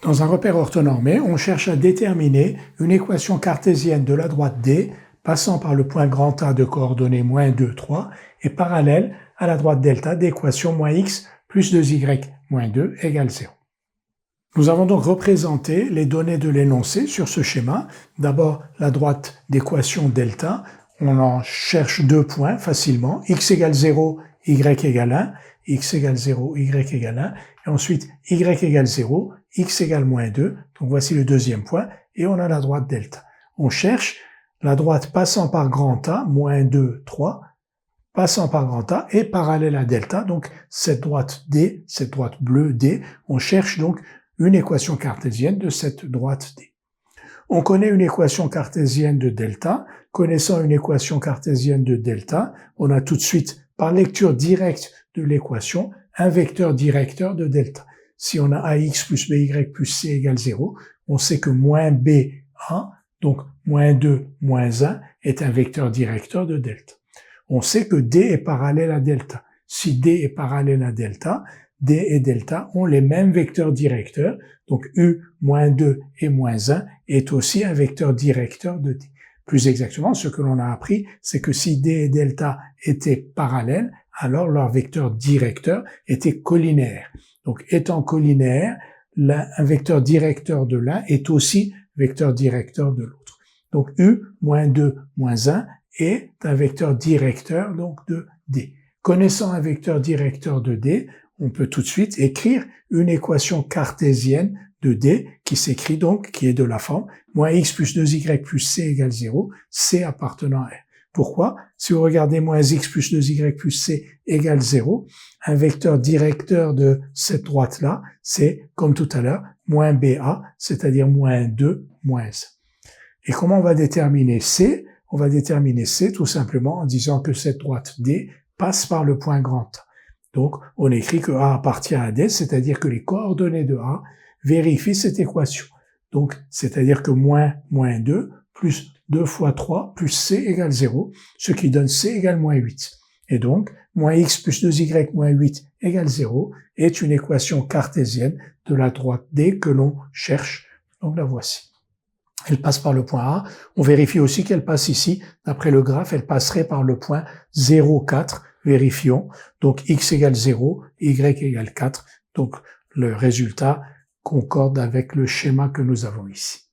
Dans un repère orthonormé, on cherche à déterminer une équation cartésienne de la droite D passant par le point grand A de coordonnées moins 2, 3 et parallèle à la droite delta d'équation moins x plus 2y moins 2 égale 0. Nous avons donc représenté les données de l'énoncé sur ce schéma. D'abord, la droite d'équation delta, on en cherche deux points facilement, x égale 0, y égale 1, x égale 0, y égale 1, et ensuite y égale 0, x égale moins 2, donc voici le deuxième point, et on a la droite delta. On cherche la droite passant par grand A, moins 2, 3, passant par grand A et parallèle à delta, donc cette droite D, cette droite bleue D, on cherche donc une équation cartésienne de cette droite D. On connaît une équation cartésienne de delta. Connaissant une équation cartésienne de delta, on a tout de suite, par lecture directe de l'équation, un vecteur directeur de delta. Si on a ax plus by plus c égale 0, on sait que moins ba, donc moins 2, moins 1, est un vecteur directeur de delta. On sait que d est parallèle à delta. Si d est parallèle à delta, d et delta ont les mêmes vecteurs directeurs, donc u, moins 2 et moins 1 est aussi un vecteur directeur de d. Plus exactement, ce que l'on a appris, c'est que si d et delta étaient parallèles, alors leur vecteur directeur était collinaire. Donc, étant collinaire, un vecteur directeur de l'un est aussi vecteur directeur de l'autre. Donc, u, moins 2, moins 1 est un vecteur directeur donc de d. Connaissant un vecteur directeur de d, on peut tout de suite écrire une équation cartésienne de D qui s'écrit donc, qui est de la forme moins x plus 2y plus c égale 0, c appartenant à R. Pourquoi? Si vous regardez moins x plus 2y plus c égale 0, un vecteur directeur de cette droite-là, c'est, comme tout à l'heure, moins ba, c'est-à-dire moins 2, moins 1. Et comment on va déterminer c? On va déterminer c tout simplement en disant que cette droite D passe par le point grand A. Donc, on écrit que A appartient à D, c'est-à-dire que les coordonnées de A vérifient cette équation. Donc, c'est-à-dire que moins 2 plus 2 fois 3 plus C égale 0, ce qui donne C égale moins 8. Et donc, moins x plus 2y moins 8 égale 0 est une équation cartésienne de la droite D que l'on cherche. Donc, la voici. Elle passe par le point A. On vérifie aussi qu'elle passe ici. D'après le graphe, elle passerait par le point 0, 4. Vérifions. Donc, x égale 0, y égale 4. Donc, le résultat concorde avec le schéma que nous avons ici.